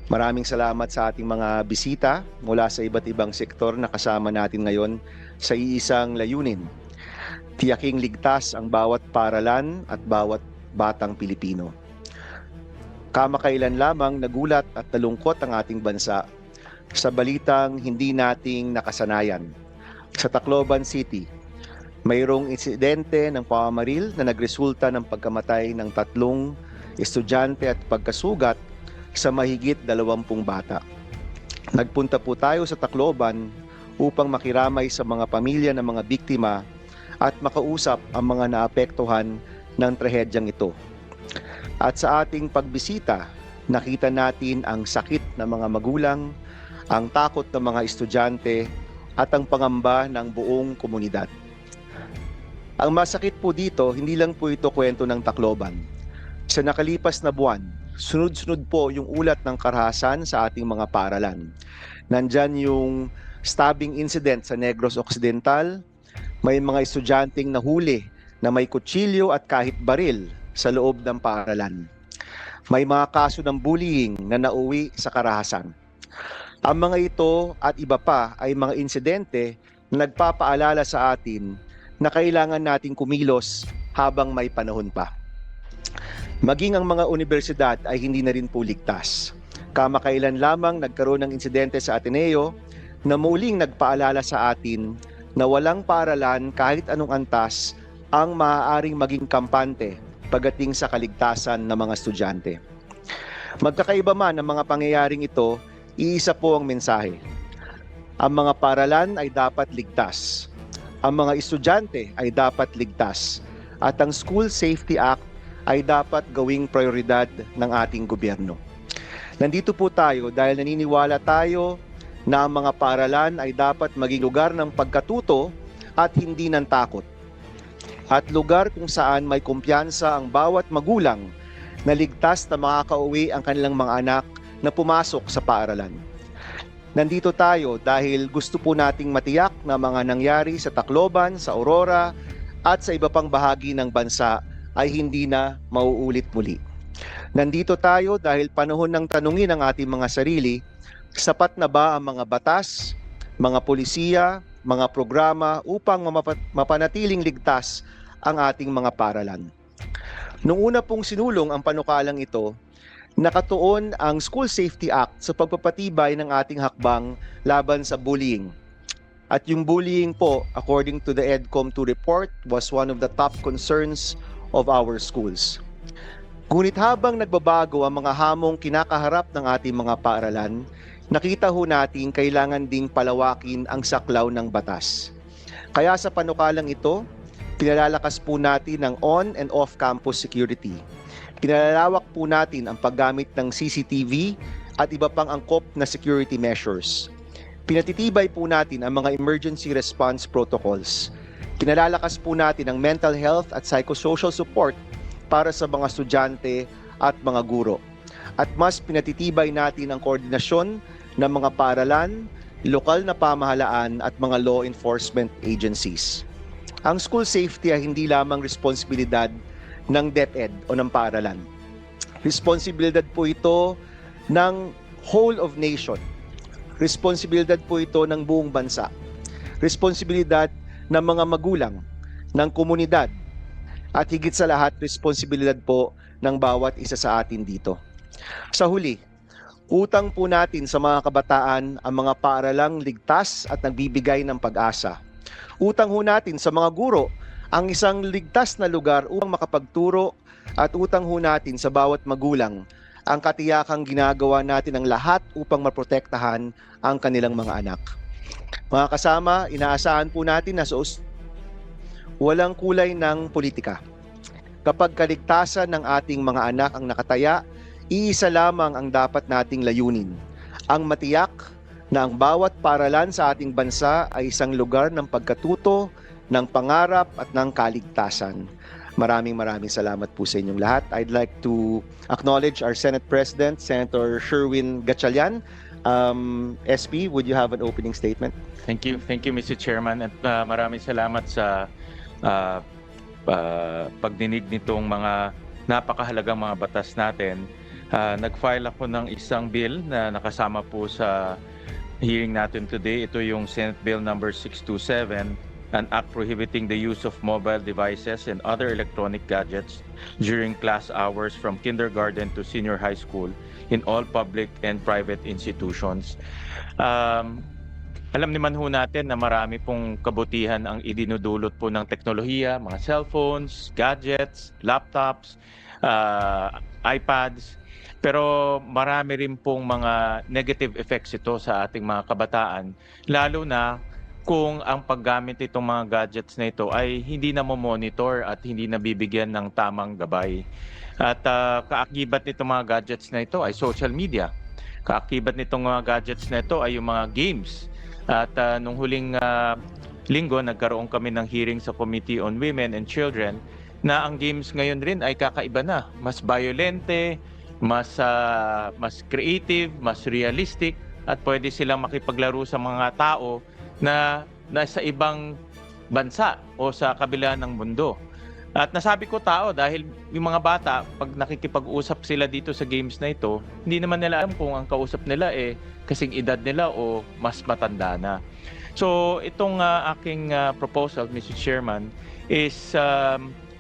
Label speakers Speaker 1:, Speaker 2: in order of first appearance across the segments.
Speaker 1: Maraming salamat sa ating mga bisita mula sa iba't ibang sektor na kasama natin ngayon sa iisang layunin. Tiyaking ligtas ang bawat paaralan at bawat batang Pilipino. Kamakailan lamang nagulat at nalungkot ang ating bansa sa balitang hindi nating nakasanayan. Sa Tacloban City, mayroong insidente ng pamamaril na nagresulta ng pagkamatay ng 3 estudyante at pagkasugat sa mahigit 20 bata. Nagpunta po tayo sa Tacloban upang makiramay sa mga pamilya ng mga biktima at makausap ang mga naapektuhan ng trahedyang ito. At sa ating pagbisita, nakita natin ang sakit ng mga magulang, ang takot ng mga estudyante at ang pangamba ng buong komunidad. Ang masakit po dito, hindi lang po ito kwento ng Tacloban. Sa nakalipas na buwan, sunod-sunod po yung ulat ng karahasan sa ating mga paaralan. Nandyan yung stabbing incident sa Negros Occidental, may mga estudyanteng nahuli na may kutsilyo at kahit baril sa loob ng paaralan. May mga kaso ng bullying na nauwi sa karahasan. Ang mga ito at iba pa ay mga insidente na nagpapaalala sa atin na kailangan nating kumilos habang may panahon pa. Maging ang mga universidad ay hindi na rin po ligtas. Kamakailan lamang nagkaroon ng insidente sa Ateneo na muling nagpaalala sa atin na walang paaralan kahit anong antas ang maaaring maging kampante pagdating sa kaligtasan ng mga estudyante. Magkakaiba man ang mga pangyayaring ito, iisa po ang mensahe. Ang mga paaralan ay dapat ligtas. Ang mga estudyante ay dapat ligtas. At ang School Safety Act ay dapat gawing prioridad ng ating gobyerno. Nandito po tayo dahil naniniwala tayo na ang mga paaralan ay dapat maging lugar ng pagkatuto at hindi ng takot. At lugar kung saan may kumpiyansa ang bawat magulang na ligtas na makakauwi ang kanilang mga anak na pumasok sa paaralan. Nandito tayo dahil gusto po nating matiyak na mga nangyari sa Tacloban, sa Aurora at sa iba pang bahagi ng bansa ay hindi na mauulit muli. Nandito tayo dahil panahon ng tanungin ang ating mga sarili, sapat na ba ang mga batas, mga polisiya, mga programa upang mapanatiling ligtas ang ating mga paaralan. Noong una pong sinulong ang panukalang ito, nakatuon ang School Safety Act sa pagpapatibay ng ating hakbang laban sa bullying. At yung bullying po, according to the EDCOM2 report, was one of the top concerns of our schools. Ngunit habang nagbabago ang mga hamong kinakaharap ng ating mga paaralan, nakita ho natin kailangan ding palawakin ang saklaw ng batas. Kaya sa panukalang ito, pinalalakas po natin ang on- and off-campus security. Pinalalawak po natin ang paggamit ng CCTV at iba pang angkop na security measures. Pinatitibay po natin ang mga emergency response protocols. Pinalalakas po natin ang mental health at psychosocial support para sa mga estudyante at mga guro. At mas pinatitibay natin ang koordinasyon ng mga paaralan, lokal na pamahalaan at mga law enforcement agencies. Ang school safety ay hindi lamang responsibilidad ng DepEd o ng paaralan. Responsibilidad po ito ng whole of nation. Responsibilidad po ito ng buong bansa. Responsibilidad ng mga magulang, ng komunidad, at higit sa lahat, responsibilidad po ng bawat isa sa atin dito. Sa huli, utang po natin sa mga kabataan ang mga paaralang ligtas at nagbibigay ng pag-asa. Utang ho natin sa mga guro ang isang ligtas na lugar upang makapagturo at utang ho natin sa bawat magulang ang katiyakang ginagawa natin ang lahat upang maprotektahan ang kanilang mga anak. Mga kasama, inaasahan po natin na walang kulay ng politika. Kapag kaligtasan ng ating mga anak ang nakataya, iisa lamang ang dapat nating layunin. Ang matiyak na ang bawat paaralan sa ating bansa ay isang lugar ng pagkatuto, ng pangarap at ng kaligtasan. Maraming salamat po sa inyong lahat. I'd like to acknowledge our Senate President, Senator Sherwin Gatchalian. SP, would you have an opening statement?
Speaker 2: Thank you, Mr. Chairman, at maraming salamat sa pagdinig nitong mga napakahalagang mga batas natin Nag-file ako ng isang bill na nakasama po sa hearing natin today. Ito yung Senate Bill number 627, an act prohibiting the use of mobile devices and other electronic gadgets during class hours from kindergarten to senior high school in all public and private institutions. Alam naman ho natin na marami pong kabutihan ang idinudulot po ng teknolohiya, mga cellphones, gadgets, laptops, iPads. Pero marami rin pong mga negative effects ito sa ating mga kabataan, lalo na kung ang paggamit nitong mga gadgets na ito ay hindi na monitor at hindi nabibigyan ng tamang gabay. At kaakibat nitong mga gadgets na ito ay social media. Kaakibat nitong mga gadgets na ito ay yung mga games. At nung huling linggo, nagkaroon kami ng hearing sa Committee on Women and Children na ang games ngayon rin ay kakaiba na. Mas violente, mas creative, mas realistic, at pwede silang makipaglaro sa mga tao na nasa ibang bansa o sa kabila ng mundo. At nasabi ko tao dahil yung mga bata, pag nakikipag-usap sila dito sa games na ito, hindi naman nila alam kung ang kausap nila kasing edad nila o mas matanda na. So itong aking proposal, Mr. Chairman, is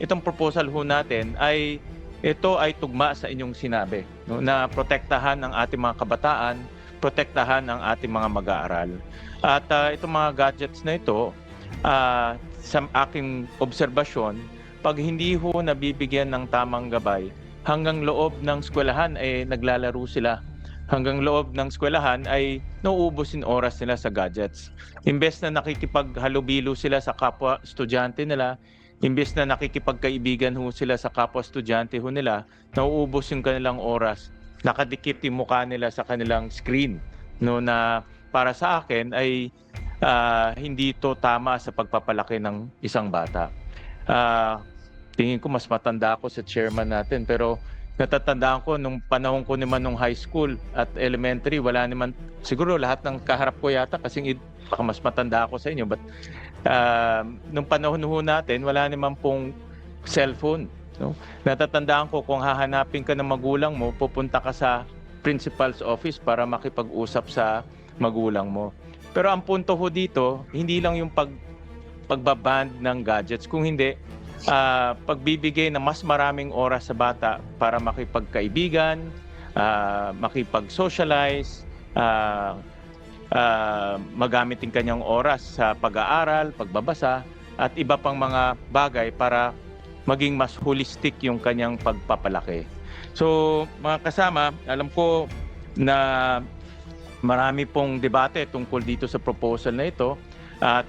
Speaker 2: itong proposal ho natin ay ito ay tugma sa inyong sinabi, no, na protektahan ang ating mga kabataan, protektahan ang ating mga mag-aaral. At itong mga gadgets na ito, sa aking obserbasyon, pag hindi ho nabibigyan ng tamang gabay, hanggang loob ng eskwelahan ay naglalaro sila. Hanggang loob ng eskwelahan ay nauubusin oras nila sa gadgets. Imbes na nakikipaghalubilo sila sa kapwa estudyante nila, imbes na nakikipagkaibigan ho sila sa kapwa estudyante ho nila, nauubos yung kanilang oras. Nakadikit yung mukha nila sa kanilang screen. No, na para sa akin ay hindi to tama sa pagpapalaki ng isang bata. Tingin ko mas matanda ako sa chairman natin, pero natatandaan ko nung panahon ko naman nung high school at elementary, wala naman, siguro lahat ng kaharap ko yata kasing baka mas matanda ako sa inyo, but nung panahon ho natin, wala naman pong cellphone. No? Natatandaan ko kung hahanapin ka ng magulang mo, pupunta ka sa principal's office para makipag-usap sa magulang mo. Pero ang punto ho dito, hindi lang yung pagbaband ng gadgets, kung hindi, pagbibigay ng mas maraming oras sa bata para makipagkaibigan, makipag-socialize, magamit yung kanyang oras sa pag-aaral, pagbabasa, at iba pang mga bagay para maging mas holistic yung kanyang pagpapalaki. So, mga kasama, alam ko na marami pong debate tungkol dito sa proposal na ito, at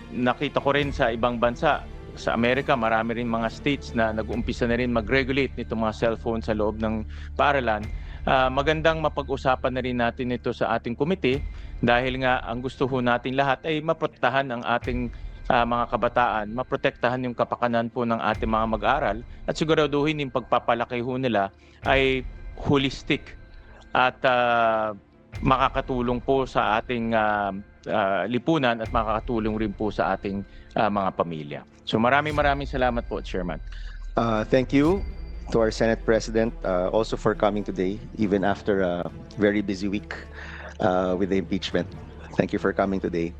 Speaker 2: nakita ko rin sa ibang bansa, sa Amerika, marami rin mga states na nag-uumpisa na rin mag-regulate nitong mga cellphone sa loob ng paaralan. Magandang mapag-usapan na rin natin ito sa ating committee dahil nga ang gusto ho natin lahat ay maprotektahan ang ating mga kabataan, maprotektahan yung kapakanan po ng ating mga mag-aaral at siguraduhin yung pagpapalaki ho nila ay holistic at makakatulong po sa ating lipunan at makakatulong rin po sa ating mga pamilya. So maraming salamat po, Chairman.
Speaker 1: Thank you to our Senate President also for coming today, even after a very busy week with the impeachment. Thank you for coming today.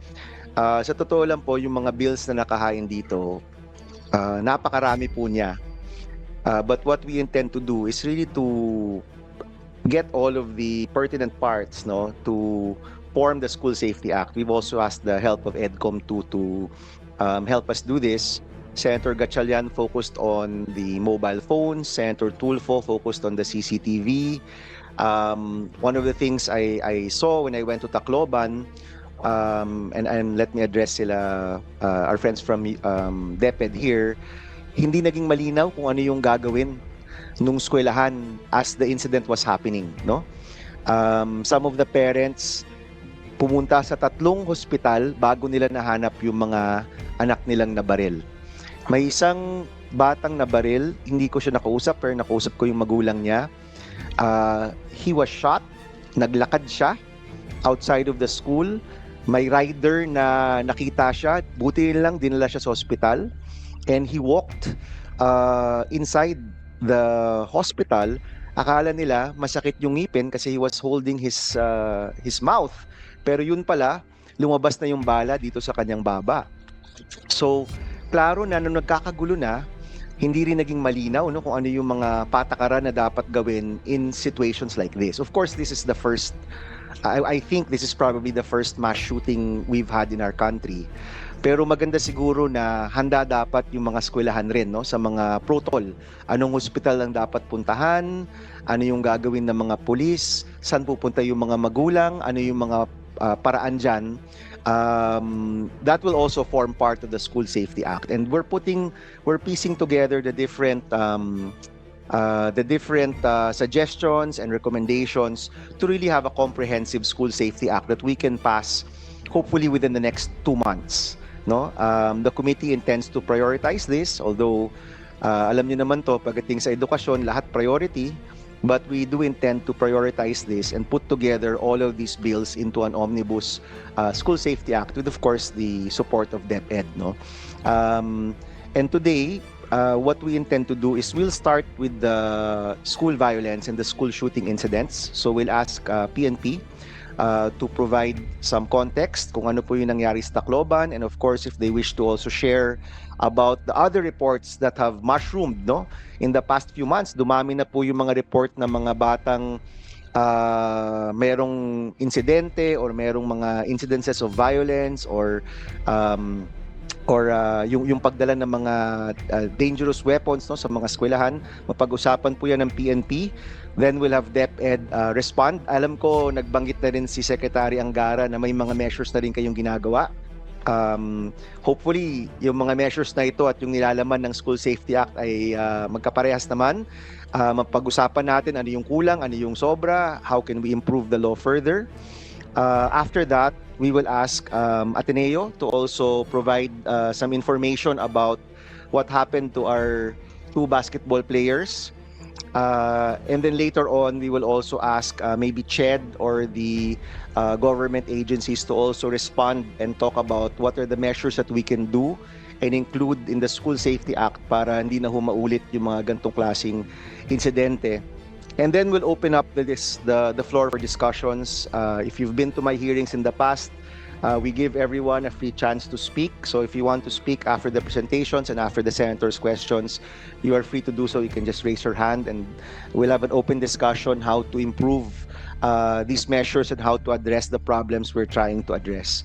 Speaker 1: Sa totoo lang po, yung mga bills na nakahain dito, napakarami po niya. But what we intend to do is really to get all of the pertinent parts, no, to form the School Safety Act. We've also asked the help of EDCOM to help us do this. Senator Gatchalian focused on the mobile phones. Senator Tulfo focused on the CCTV. One of the things I saw when I went to Tacloban, and let me address sila, our friends from DepEd here, hindi naging malinaw kung ano yung gagawin nung eskwelahan as the incident was happening, no? Some of the parents pumunta sa 3 hospital bago nila nahanap yung mga anak nilang nabaril. May isang batang nabaril, hindi ko siya nakausap, pero nakausap ko yung magulang niya. He was shot, naglakad siya outside of the school. May rider na nakita siya, buti lang dinala siya sa hospital. And he walked inside the hospital Akala nila masakit yung ngipin kasi he was holding his mouth. Pero yun pala, lumabas na yung bala dito sa kanyang baba. So, klaro na nung nagkakagulo na, hindi rin naging malinaw no, kung ano yung mga patakaran na dapat gawin in situations like this. Of course, this is the first, I think this is probably the first mass shooting we've had in our country. Pero maganda siguro na handa dapat yung mga eskwelahan rin no, sa mga protocol. Anong hospital ang dapat puntahan, ano yung gagawin ng mga pulis, saan pupunta yung mga magulang, ano yung mga paraan dyan. That will also form part of the School Safety Act, and we're piecing together the different suggestions and recommendations to really have a comprehensive School Safety Act that we can pass hopefully within the next 2 months. No, the committee intends to prioritize this, although alam niyo naman to, pagdating sa edukasyon, lahat priority. But we do intend to prioritize this and put together all of these bills into an omnibus School Safety Act with, of course, the support of DepEd. No? And today, what we intend to do is we'll start with the school violence and the school shooting incidents. So we'll ask PNP to provide some context kung ano po yung nangyari sa Tacloban, and of course, if they wish to also share about the other reports that have mushroomed no in the past few months. Dumami na po yung mga report ng mga batang merong insidente or merong mga incidences of violence or yung pagdala ng mga dangerous weapons no sa mga eskwelahan. Mapag-usapan po yan ng PNP. Then we'll have DepEd respond. Alam ko nagbanggit na rin si Secretary Angara na may mga measures na rin kayong ginagawa. Hopefully, yung mga measures na ito at yung nilalaman ng School Safety Act ay magkaparehas naman. Mapag-usapan natin ano yung kulang, ano yung sobra, how can we improve the law further. After that, we will ask Ateneo to also provide some information about what happened to our 2 basketball players. And then later on, we will also ask maybe CHED or the government agencies to also respond and talk about what are the measures that we can do and include in the School Safety Act para hindi na humaulit yung mga gantong klaseng insidente. And then we'll open up the floor for discussions. If you've been to my hearings in the past, we give everyone a free chance to speak. So if you want to speak after the presentations and after the senator's questions, you are free to do so. You can just raise your hand and we'll have an open discussion how to improve these measures and how to address the problems we're trying to address.